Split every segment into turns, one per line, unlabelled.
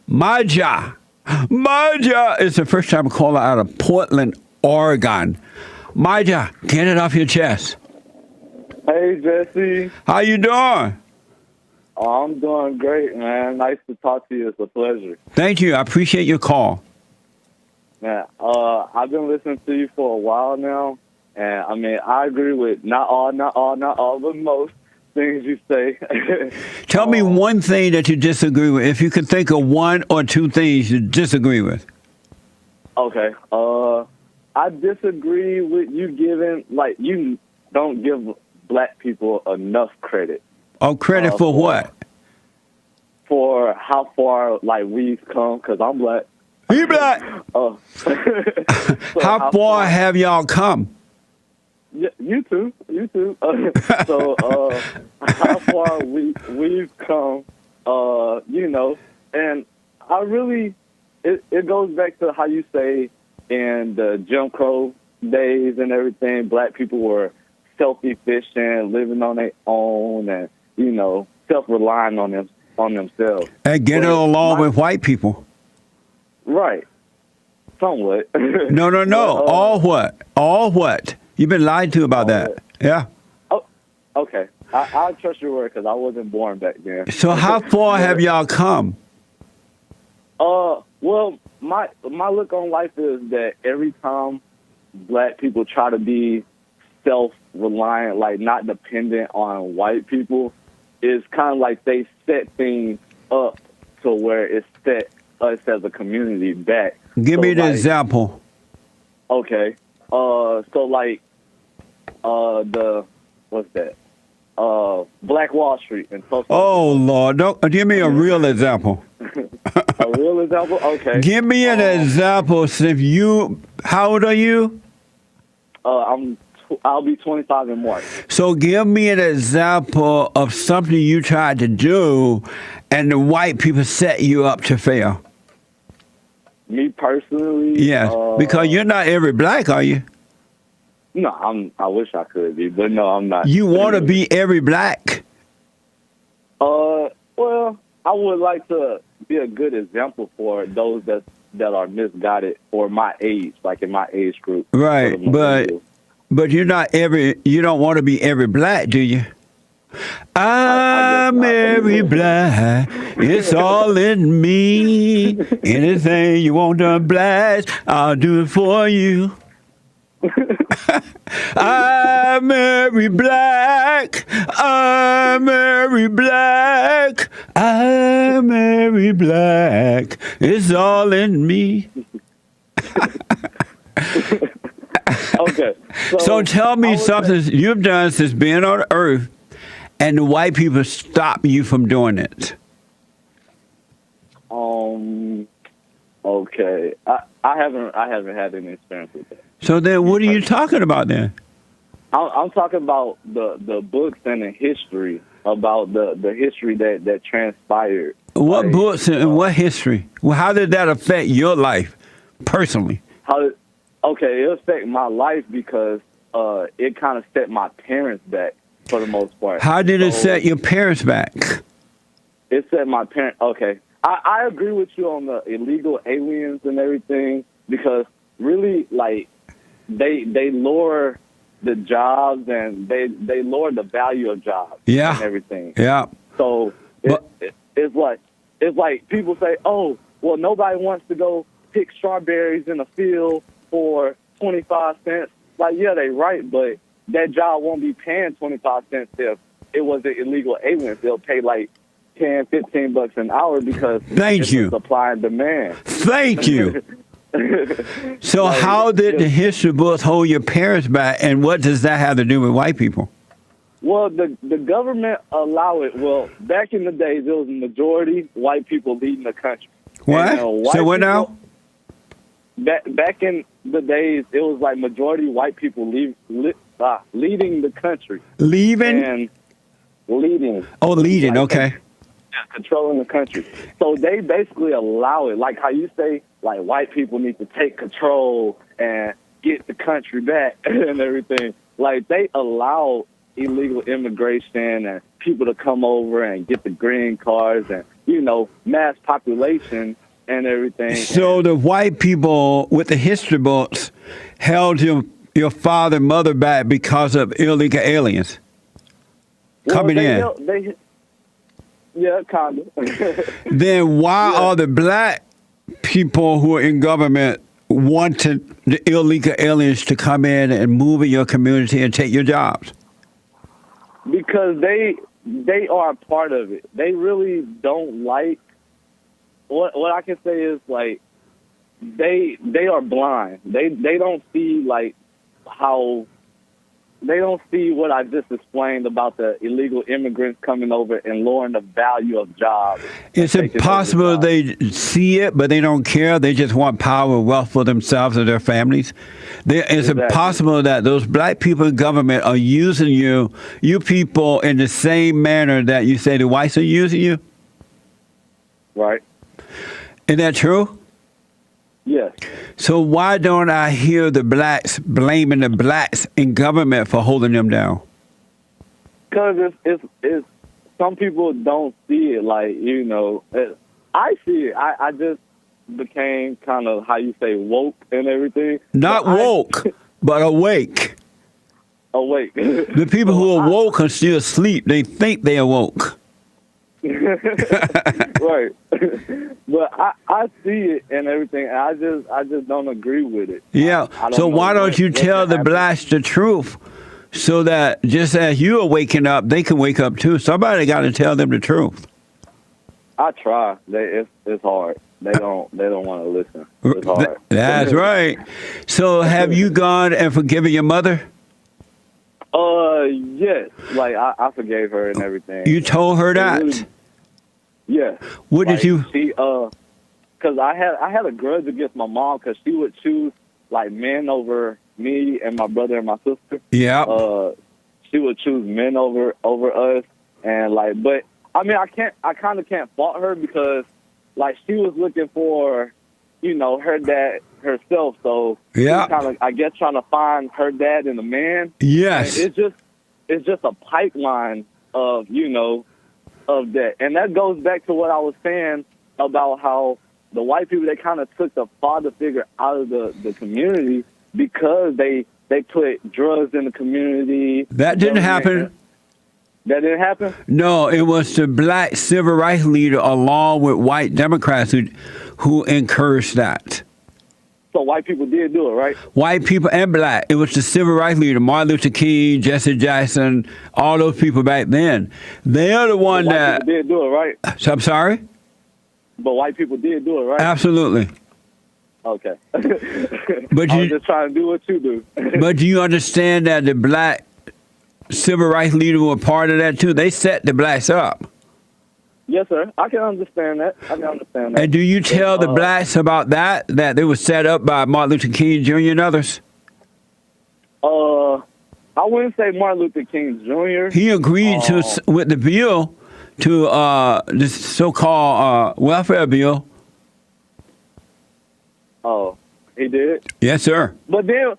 MaJah. MaJah is the first time caller out of Portland, Oregon. MaJah, get it off your chest.
Hey, Jesse.
How you doing?
Oh, I'm doing great, man. Nice to talk to you. It's a pleasure.
Thank you. I appreciate your call.
Man, I've been listening to you for a while now, and I mean, I agree with not all, but most things you say.
Tell me one thing that you disagree with. If you could think of one or two things you disagree with.
Okay. I disagree with you giving, like, you don't give black people enough credit.
Oh, credit for what?
For how far, like, we've come, because I'm black.
You black.
So
how far have y'all come?
Yeah, you too. So how far we've come, and I really, it goes back to how you say in the Jim Crow days and everything, black people were self-efficient, living on their own, and self-relying on themselves.
And getting along with white people.
Right. Somewhat.
No. All what? You've been lied to about that. Yeah.
Oh, okay. I'll trust your word because I wasn't born back then.
So how far have y'all come?
Well, my look on life is that every time black people try to be self-reliant, like not dependent on white people, it's kind of like they set things up to where it set us as a community back.
Give me an example.
Okay. So like, what's that? Black Wall Street and Tulsa.
Oh Lord! Don't give me a real example.
A real example? Okay.
Give me an example. How old are you?
I'll be 25 in March.
So give me an example of something you tried to do, and the white people set you up to fail.
Me personally?
Yes, because you're not every black, are you?
No, I wish I could be, but no, I'm not.
You want to be every black?
Well, I would like to be a good example for those that are misguided or my age, like in my age group.
Right, but you're not you don't want to be every black, do you? I'm every black, it's all in me. Anything you want done black, I'll do it for you. I'm every black, I'm every black, I'm every black, it's all in me.
Okay.
So tell me something you've done since being on Earth, and the white people stop you from doing it.
Okay. I haven't had any experience with that.
So then, what are you talking about then?
I'm talking about the books and the history about the history that transpired.
What books and what history? Well, how did that affect your life personally?
Okay, it affected my life because it kind of set my parents back for the most part.
How did it set your parents back?
It set my parents. Okay, I agree with you on the illegal aliens and everything because really, like, they lower the jobs and they lower the value of jobs.
Yeah.
And everything.
Yeah.
So it's like people say, oh, well, nobody wants to go pick strawberries in a field for 25 cents. Like, yeah, they right, but that job won't be paying 25 cents if it was an illegal aliens. They'll pay like 10, 15 bucks an hour because
Thank you.
Supply and demand.
Thank you. So how did the history books hold your parents back, and what does that have to do with white people?
Well, the government allow it. Well, back in the days, it was a majority white people leading the country.
What? So what now?
Back in the days, it was like majority white people leading the country.
Leaving?
And leading.
Oh, leading,
like,
okay.
Yeah, controlling the country. So they basically allow it. Like how you say, like, white people need to take control and get the country back and everything. Like, they allow illegal immigration and people to come over and get the green cards and mass population and everything.
So the white people with the history books held your father and mother back because of illegal aliens coming in.
Yeah, kind of.
Then why are the black people who are in government wanting the illegal aliens to come in and move in your community and take your jobs?
Because they are a part of it. They really don't like. What I can say is like they are blind. They don't see like how. They don't see what I just explained about the illegal immigrants coming over and lowering the value of jobs.
Is it possible they see it, but they don't care? They just want power and wealth for themselves and their families? Is it possible that those black people in government are using you people, in the same manner that you say the whites are using you?
Right.
Is that true?
Yes.
So why don't I hear the blacks blaming the blacks in government for holding them down?
Because it's some people don't see it like, I see it. I just became kind of, how you say, woke and everything.
Not woke, but awake.
Awake.
The people who are woke are still asleep. They think they are woke.
Right. But I see it and everything, and I just don't agree with it.
Yeah. So why don't you tell the blacks the truth so that just as you are waking up, they can wake up too? Somebody got to tell them the truth.
I try. It's hard. They don't want to listen. It's hard.
That's right. So have you gone and forgiven your mother?
Yes. Like I forgave her and everything.
You told her that?
Really, yeah.
What did you?
She because I had a grudge against my mom because she would choose like men over me and my brother and my sister.
Yeah.
She would choose men over us, and like, but I mean, I kind of can't fault her because like she was looking for, her dad herself. So
yeah,
kind of, I guess, trying to find her dad in a man.
Yes.
And it's just a pipeline of of that, and that goes back to what I was saying about how the white people, they kind of took the father figure out of the community because they put drugs in the community.
That didn't happen.
That didn't happen?
No, it was the black civil rights leader along with white Democrats who encouraged that.
So white people did do it, right?
White people and black. It was the civil rights leader, Martin Luther King, Jesse Jackson, all those people back then. They're the one that...
White people did do it, right?
I'm sorry?
But white people did do it, right?
Absolutely.
Okay.
But
I was just trying to do what you do.
But do you understand that the black civil rights leaders were part of that too? They set the blacks up.
Yes, sir. I can understand that.
And do you tell the blacks about that they were set up by Martin Luther King Jr. and others?
I wouldn't say Martin Luther King Jr.
He agreed with the bill to this so-called welfare bill.
Oh, he did?
Yes, sir.
But then,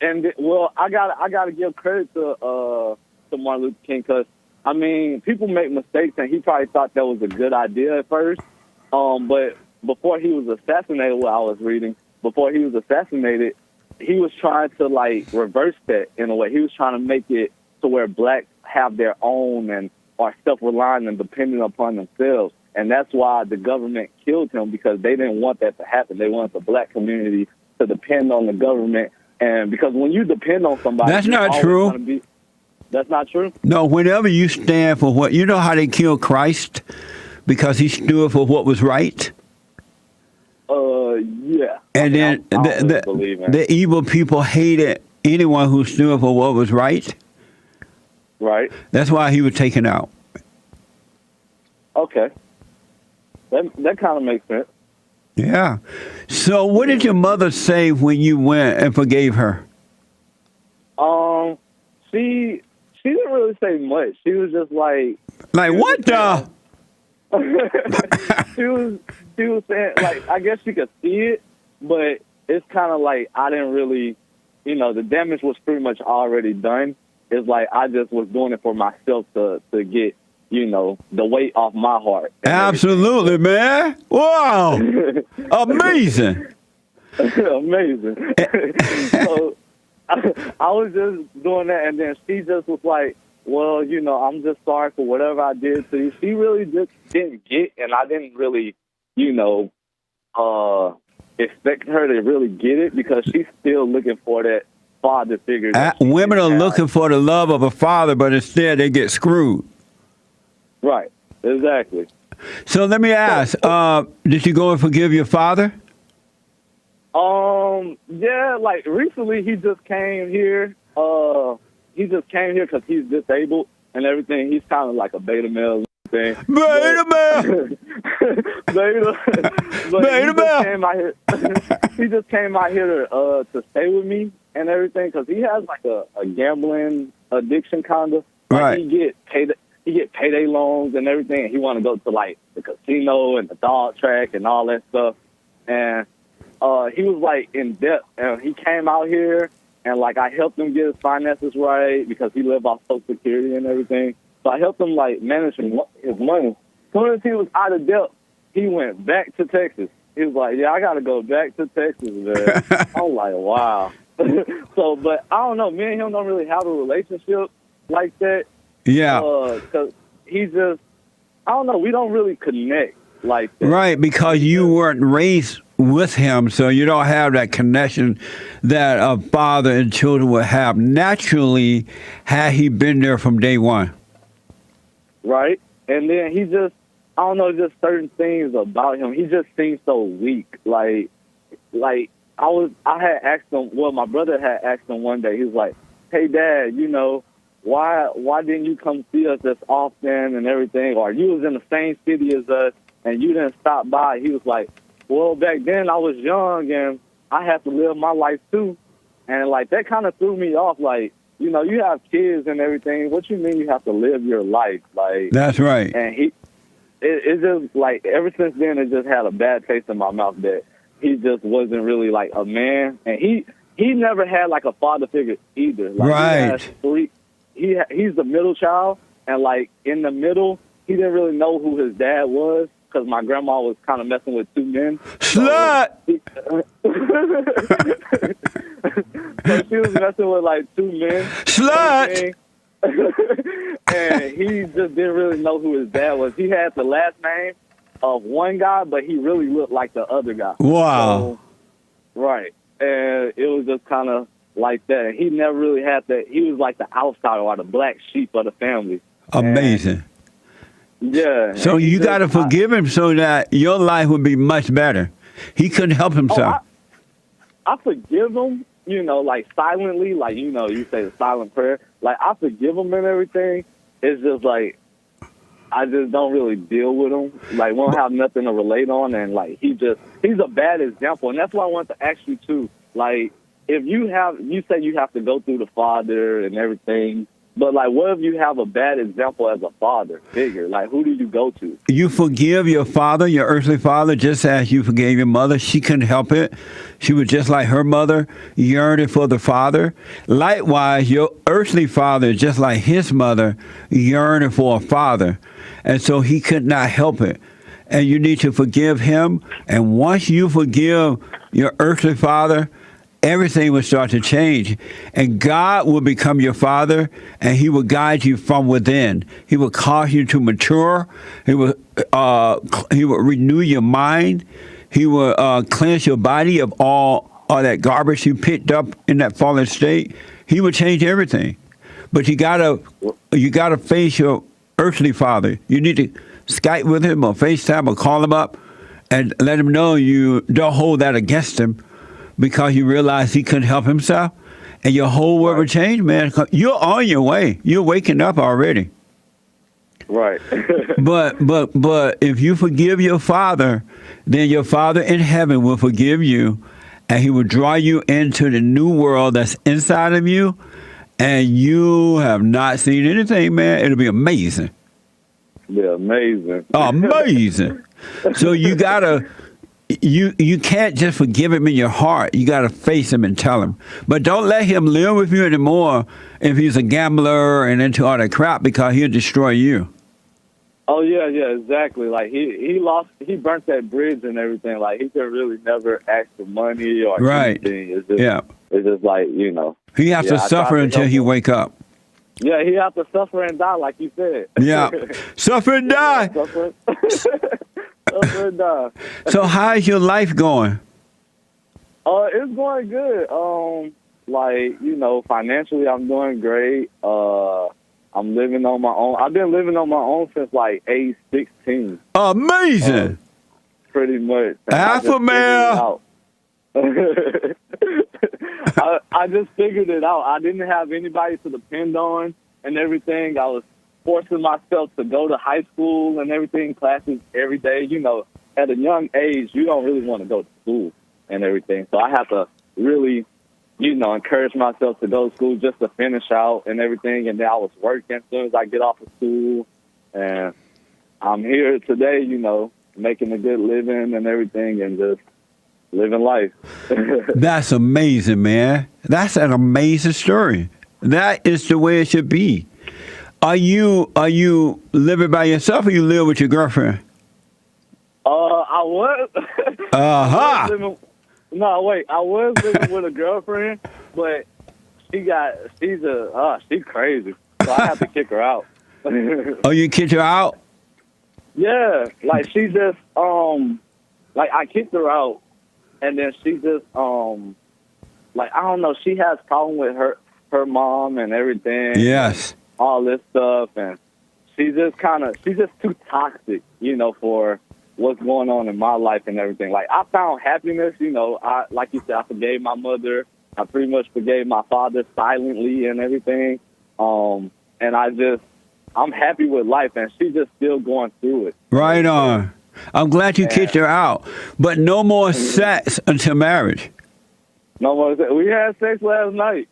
I gotta give credit to Martin Luther King because, I mean, people make mistakes, and he probably thought that was a good idea at first. But before he was assassinated, what I was reading, before he was assassinated, he was trying to, like, reverse that in a way. He was trying to make it to where blacks have their own and are self-reliant and dependent upon themselves. And that's why the government killed him, because they didn't want that to happen. They wanted the black community to depend on the government. And because when you depend on somebody...
That's not true.
That's not true?
No, whenever you stand for what... You know how they killed Christ? Because he stood for what was right?
Yeah.
And then the evil people hated anyone who stood for what was right.
Right.
That's why he was taken out.
Okay. That kind of makes sense.
Yeah. So what did your mother say when you went and forgave her?
She didn't really say much. She was just like...
Like, what the?
She was saying, like, I guess she could see it, but it's kind of like I didn't really, the damage was pretty much already done. It's like I just was doing it for myself to get the weight off my heart.
Absolutely, man. Wow. Amazing.
Amazing. So I was just doing that, and then she just was like, well, I'm just sorry for whatever I did to you. She really just didn't get, and I didn't really, expect her to really get it, because she's still looking for that father figure.
Women are looking for the love of a father, but instead they get screwed.
Right. Exactly.
So let me ask, did you go and forgive your father?
Yeah, like recently he just came here. He just came here because he's disabled and everything. He's kind of like a beta male thing.
Beta male!
Beta. But
Beta male!
He just came out here to stay with me and everything, because he has like a gambling addiction kind of. Like,
right.
He get payday loans and everything, and he want to go to like the casino and the dog track and all that stuff. And he was like in debt, and he came out here, and like I helped him get his finances right, because he lived off Social Security and everything. So I helped him like manage his money. As soon as he was out of debt, he went back to Texas. He was like, "Yeah, I got to go back to Texas, man." I'm like, wow. So, but I don't know. Me and him don't really have a relationship like that.
Yeah.
Because he just, I don't know. We don't really connect like that.
Right, because you weren't raised with him, so you don't have that connection that a father and children would have naturally had he been there from day one.
Right. And then he just, I don't know, just certain things about him. He just seems so weak. Like I had asked him, well, my brother had asked him one day, he was like, "Hey, Dad, why didn't you come see us as often and everything? Or you was in the same city as us and you didn't stop by." He was like, "Well, back then I was young and I had to live my life too." And like that kind of threw me off. Like, you have kids and everything. What you mean you have to live your life? Like,
that's right.
And it just like ever since then it just had a bad taste in my mouth that he just wasn't really like a man, and he never had like a father figure either. Like,
right.
He's the middle child, and like in the middle, he didn't really know who his dad was, because my grandma was kind of messing with two men.
Slut!
So she was messing with like two men.
Slut!
And he just didn't really know who his dad was. He had the last name of one guy, but he really looked like the other guy.
Wow.
So, right. And it was just kind of like that. He never really had that. He was like the outsider or the black sheep of the family.
Amazing.
And, yeah.
So you got to forgive him so that your life would be much better. He couldn't help himself.
I forgive him, like silently, like, you say the silent prayer. Like, I forgive him and everything. It's just like, I just don't really deal with him. Like, we don't have nothing to relate on. And like, he's a bad example. And that's why I want to ask you too. Like, if you say you have to go through the father and everything, but like, what if you have a bad example as a father figure? Like, who do you go to?
You forgive your father, your earthly father, just as you forgave your mother. She couldn't help it. She was just like her mother, yearning for the father. Likewise, your earthly father, just like his mother, yearning for a father. And so he could not help it. And you need to forgive him. And once you forgive your earthly father, everything will start to change. And God will become your father, and he will guide you from within. He will cause you to mature. He will renew your mind. He will cleanse your body of all that garbage you picked up in that fallen state. He will change everything. But you gotta face your earthly father. You need to Skype with him or FaceTime or call him up and let him know you don't hold that against him, because you realize he couldn't help himself, and your whole world will change, man. You're on your way. You're waking up already.
Right.
But if you forgive your father, then your Father in heaven will forgive you, and he will draw you into the new world that's inside of you, and you have not seen anything, man. It'll be amazing.
Yeah, amazing.
Amazing. So you gotta. You can't just forgive him in your heart. You got to face him and tell him. But don't let him live with you anymore if he's a gambler and into all that crap, because he'll destroy you.
Oh yeah, exactly. Like he burnt that bridge and everything. Like he could really never ask for money or
Right.
anything. It's just,
Yeah.
it's just like
He has to
I
suffer
tried to
until
help
he
him.
wake up.
Yeah, he have to suffer and die, like you said.
Yeah. Suffer and die.
Suffer, suffer and die.
So how's your life going?
It's going good. Like financially, I'm doing great. I'm living on my own. I've been living on my own since like age 16.
Amazing.
Pretty much.
Alpha male.
I just figured it out. I didn't have anybody to depend on and everything. I was forcing myself to go to high school and everything, classes every day. At a young age, you don't really want to go to school and everything. So I have to really, encourage myself to go to school just to finish out and everything. And then I was working as soon as I get off of school. And I'm here today, making a good living and everything and just living life.
That's amazing, man. That's an amazing story. That is the way it should be. Are you living by yourself or you live with your girlfriend?
I was.
Uh-huh.
I was living with a girlfriend, but she's crazy. So I have to kick her out.
Oh, you kicked her out?
Yeah, like she just I kicked her out, and then she just I don't know. She has problem with her mom and everything.
Yes.
All this stuff, and she's just too toxic, for what's going on in my life and everything. Like I found happiness, I like you said, I forgave my mother. I pretty much forgave my father silently and everything. And I'm happy with life, and she's just still going through it.
Right on. I'm glad you kicked her out, but no more sex until marriage.
No more sex. We had sex last night.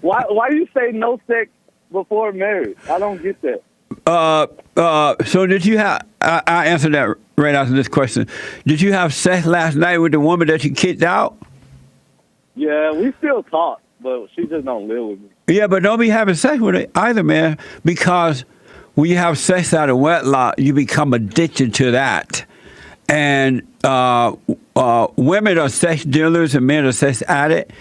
Why you say no sex before marriage? I don't get that.
So did you have? I answered that right after this question. Did you have sex last night with the woman that you kicked out?
Yeah, we still talk, but she just don't live with me.
Yeah, but don't be having sex with her either, man, because when you have sex out of wedlock, you become addicted to that. And women are sex dealers and men are sex addicts.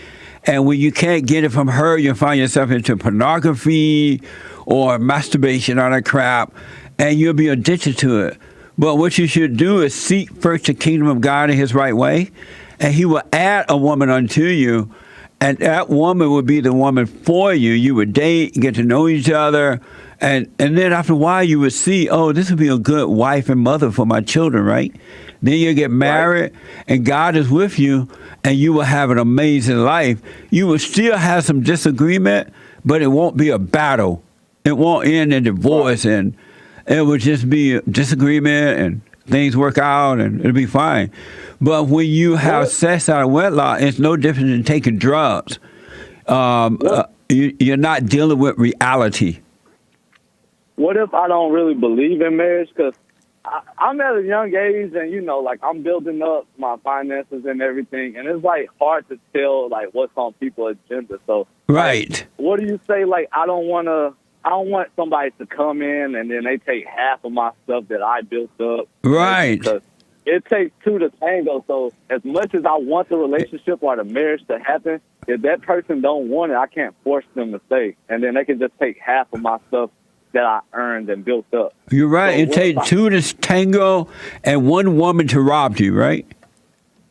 And when you can't get it from her, you find yourself into pornography or masturbation or that crap, and you'll be addicted to it. But what you should do is seek first the kingdom of God in his right way, and he will add a woman unto you, and that woman would be the woman for you. You would date, get to know each other, and then after a while you would see, oh, this would be a good wife and mother for my children, right? Then you get married, and God is with you, and you will have an amazing life. You will still have some disagreement, but it won't be a battle. It won't end in divorce, and it will just be a disagreement, and things work out, and it'll be fine. But when you have sex out of wedlock, it's no different than taking drugs. You're not dealing with reality.
What if I don't really believe in marriage? Because I'm at a young age, and I'm building up my finances and everything, and it's hard to tell what's on people's agenda. So,
right.
What do you say? I don't want somebody to come in and then they take half of my stuff that I built up.
Right.
Because it takes two to tango. So as much as I want the relationship or the marriage to happen, if that person don't want it, I can't force them to stay. And then they can just take half of my stuff that I earned and built up.
You're right.
So
it takes two to tango and one woman to rob you, right?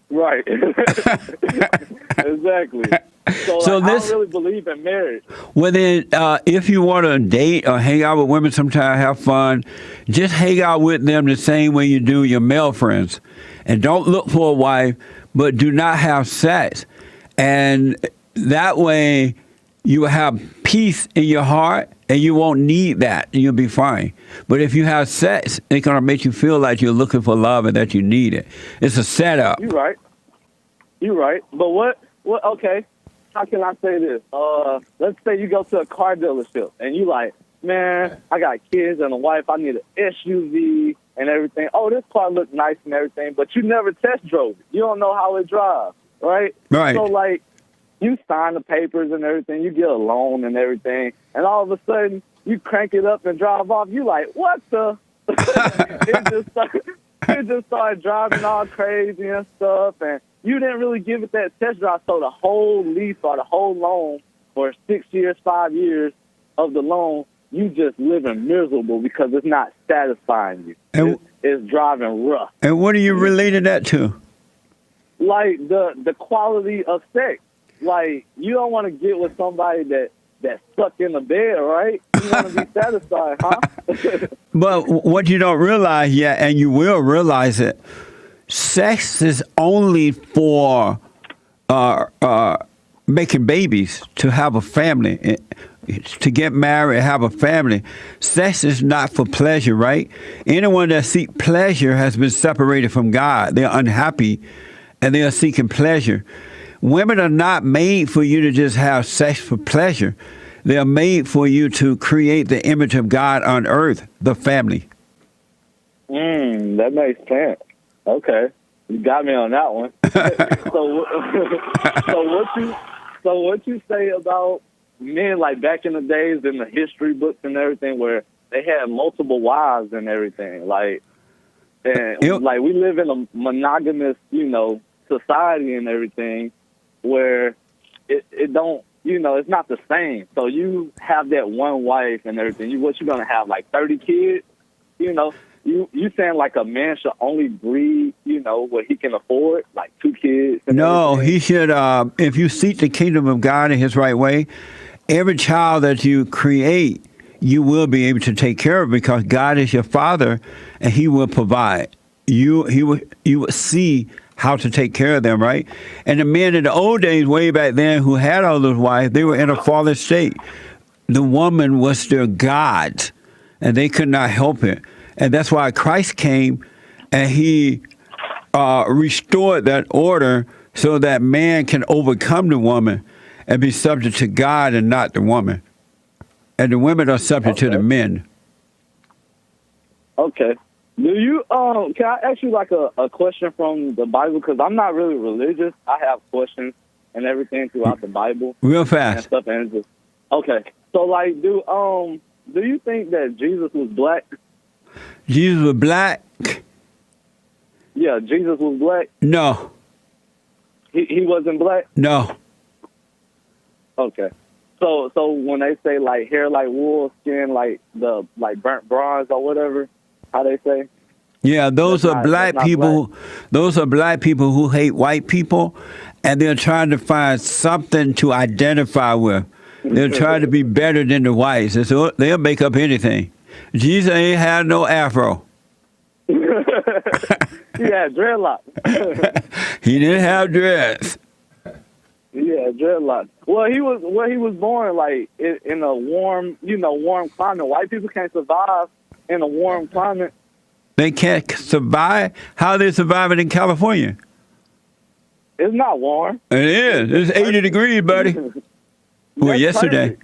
Right. Exactly. So I don't really believe in marriage.
Well, then, if you want to date or hang out with women sometime, have fun, just hang out with them the same way you do your male friends. And don't look for a wife, but do not have sex. And that way, you will have peace in your heart, and you won't need that. You'll be fine. But if you have sex, it's going to make you feel like you're looking for love and that you need it. It's a setup.
You're right. But what, okay. How can I say this? Let's say you go to a car dealership and you like, man, I got kids and a wife. I need an SUV and everything. Oh, this car looks nice and everything, but you never test drove it. You don't know how it drives, right?
Right.
So, you sign the papers and everything. You get a loan and everything. And all of a sudden, you crank it up and drive off. You like, what the? it just started driving all crazy and stuff, and you didn't really give it that test drive. So the whole lease or the whole loan for 6 years, 5 years of the loan, you just living miserable because it's not satisfying you. It's driving rough.
And what are you relating that to?
Like the quality of sex. Like, you don't want to get with somebody that's stuck in the bed, right? You want to be satisfied, huh?
But what you don't realize yet, and you will realize it, sex is only for making babies, to have a family, to get married, have a family. Sex is not for pleasure, right? Anyone that seeks pleasure has been separated from God. They're unhappy, and they are seeking pleasure. Women are not made for you to just have sex for pleasure. They are made for you to create the image of God on earth, the family.
That makes sense. Okay. You got me on that one. So what you say about men, like back in the days in the history books and everything, where they had multiple wives and everything, like we live in a monogamous, society and everything, where it don't, it's not the same. So you have that one wife and everything. What you gonna have, like 30 kids? You saying like a man should only breed, what he can afford, like 2 kids?
No, he should. If you seek the kingdom of God in His right way, every child that you create, you will be able to take care of, because God is your Father, and He will provide. You will see how to take care of them, right? And the men in the old days, way back then, who had all those wives, they were in a fallen state. The woman was their God, and they could not help it. And that's why Christ came, and He restored that order so that man can overcome the woman and be subject to God and not the woman. And the women are subject to the men.
Okay. Do you can I ask you like a question from the Bible? Because I'm not really religious. I have questions and everything throughout the Bible.
Real fast.
And stuff. And just, okay. So like, do you think that Jesus was black?
Jesus was black?
Yeah, Jesus was black.
No.
He wasn't black?
No.
Okay. So when they say like hair like wool, skin like burnt bronze or whatever, how they say?
Yeah, those are black people.
Black.
Those are black people who hate white people, and they're trying to find something to identify with. They're trying to be better than the whites. And so they'll make up anything. Jesus ain't had no afro.
He had dreadlocks.
He didn't have dreads.
Yeah, dreadlocks. Well, he was born like in a warm climate. White people can't survive in a warm climate.
They can't survive? How are they surviving in California?
It's not warm.
It is. It's 80 degrees, buddy. Well, yesterday.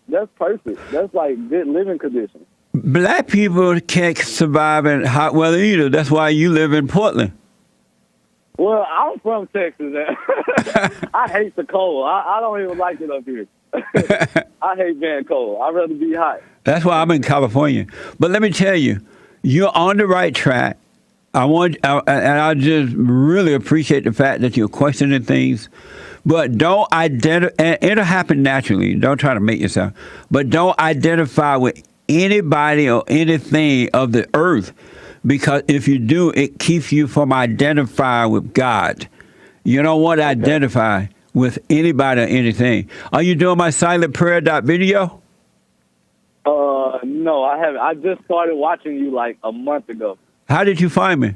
That's perfect. That's like good living conditions.
Black people can't survive in hot weather either. That's why you live in Portland.
Well, I'm from Texas. I hate the cold. I don't even like it up here. I hate being cold. I'd rather be hot.
That's why I'm in California. But let me tell you, you're on the right track. And I just really appreciate the fact that you're questioning things. But don't identify, it'll happen naturally. Don't try to make yourself. But don't identify with anybody or anything of the earth, because if you do, it keeps you from identifying with God. You don't want to identify with anybody or anything. Are you doing my silent prayer video?
No, I haven't. I just started watching you like a month ago.
How did you find me?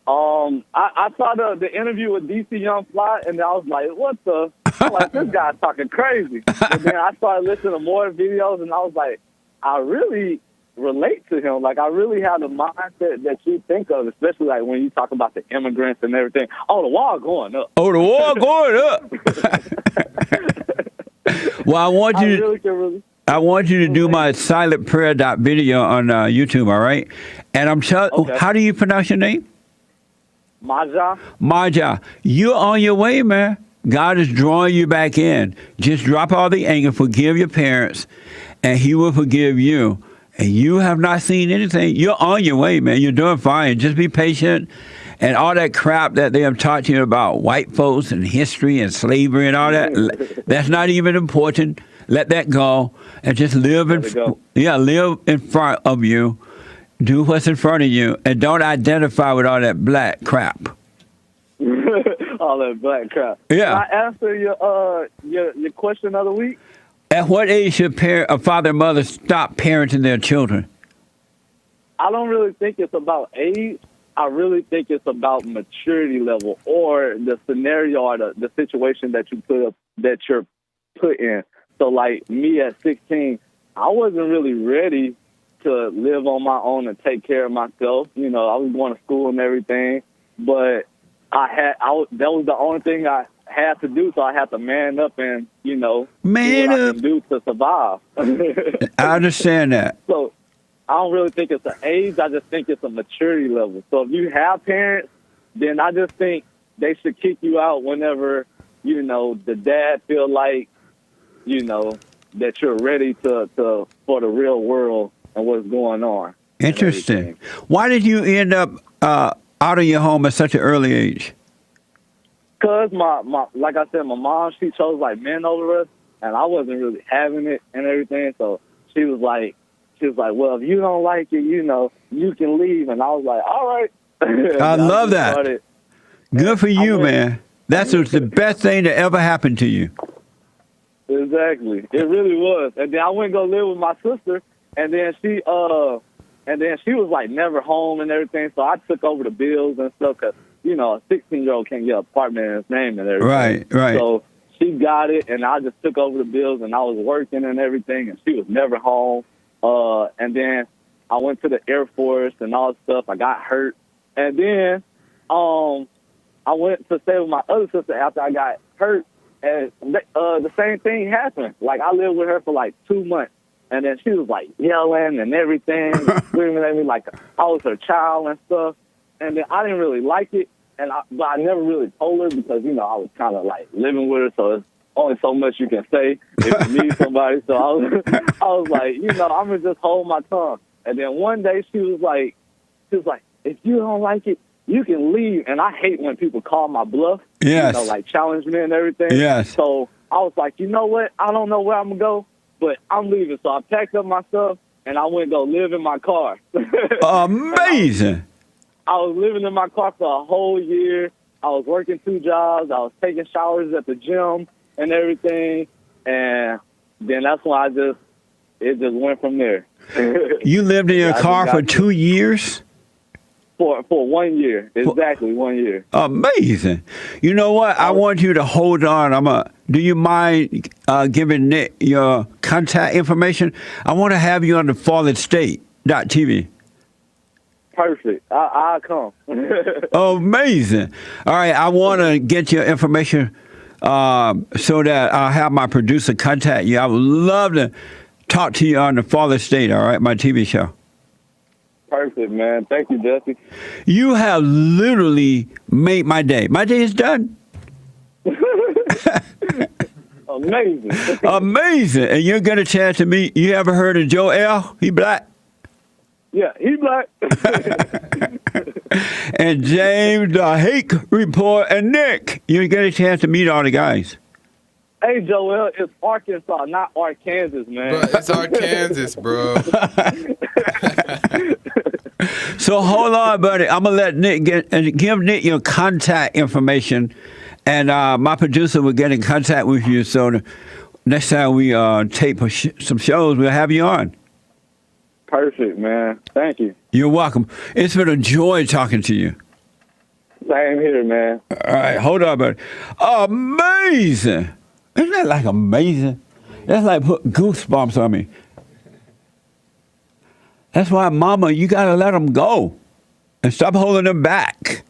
I saw the interview with DC Young Fly, and I was like, what the? I'm like, this guy's talking crazy. But then I started listening to more videos, and I was like, I really relate to him. Like, I really have the mindset that you think of, especially like when you talk about the immigrants and everything. Oh, the wall going up.
Oh, the wall going up. Well, I want you to do my silent prayer video on YouTube, all right? And I'm telling, how do you pronounce your name?
MaJah.
MaJah. You're on your way, man. God is drawing you back in. Just drop all the anger, forgive your parents, and he will forgive you. And you have not seen anything. You're on your way, man. You're doing fine. Just be patient. And all that crap that they have taught you about white folks and history and slavery and all that, that's not even important. Let that go and just live live in front of you. Do what's in front of you, and don't identify with all that black crap.
All that black crap.
Yeah.
Can I answer your question of the week?
At what age should a father and mother stop parenting their children?
I don't really think it's about age. I really think it's about maturity level or the scenario or the situation that you're put in. So, like me at 16, I wasn't really ready to live on my own and take care of myself. You know, I was going to school and everything, but that was the only thing I had to do, so I had to man up and, do what I can do to survive.
I understand that.
So I don't really think it's an age. I just think it's a maturity level. So if you have parents, then I just think they should kick you out whenever, the dad feel like, that you're ready for the real world and what's going on.
Interesting. Why did you end up out of your home at such an early age?
Because like I said, my mom, she chose like men over us, and I wasn't really having it and everything. So she was like, well, if you don't like it, you can leave. And I was like, all right.
I love that. Good for you, man. That's the best thing that ever happened to you.
Exactly. It really was. And then I went and go live with my sister, and then she was like never home and everything. So I took over the bills and stuff because, a 16-year-old can't get an apartment in his name and everything.
Right.
So she got it, and I just took over the bills, and I was working and everything, and she was never home. And then I went to the Air Force and all that stuff. I got hurt. And then I went to stay with my other sister after I got hurt, and the same thing happened. Like, I lived with her for like 2 months, and then she was like yelling and everything, screaming at me like I was her child and stuff. And then I didn't really like it, but I never really told her because, I was kind of like living with her, so it's only so much you can say if you need somebody. So I was like, I'm going to just hold my tongue. And then one day she was like, if you don't like it, you can leave. And I hate when people call my bluff,
yes,
like challenge me and everything.
Yes.
So I was like, you know what? I don't know where I'm going to go, but I'm leaving. So I packed up my stuff, and I went to go live in my car.
Amazing.
I was living in my car for a whole year. I was working 2 jobs. I was taking showers at the gym and everything. And then that's when it just went from there.
You lived in your car for 2 years?
For 1 year. Exactly 1 year.
Amazing. You know what? I want you to hold on. Do you mind giving Nick your contact information? I want to have you on the falledstate.tv.
Perfect. I'll come.
Amazing. All right. I want to get your information so that I'll have my producer contact you. I would love to talk to you on the Father State, all right, my TV show.
Perfect, man. Thank you, Jesse.
You have literally made my day. My day is done.
Amazing.
Amazing. And you'll get a chance to meet. You ever heard of Joe L? He black.
Yeah, he black.
And James, the Hake Report, and Nick. You get a chance to meet all the guys.
Hey, Joel, it's Arkansas, not Arkansas, man.
Bro, it's Arkansas, bro.
So hold on, buddy. I'm going to let Nick give Nick your contact information. And my producer will get in contact with you. So the next time we tape some shows, we'll have you on.
Perfect, man. Thank you.
You're welcome. It's been a joy talking to you.
Same here, man.
All right, hold on, buddy. Amazing. Isn't that like amazing? That's like put goosebumps on me. That's why, Mama, you got to let them go and stop holding them back.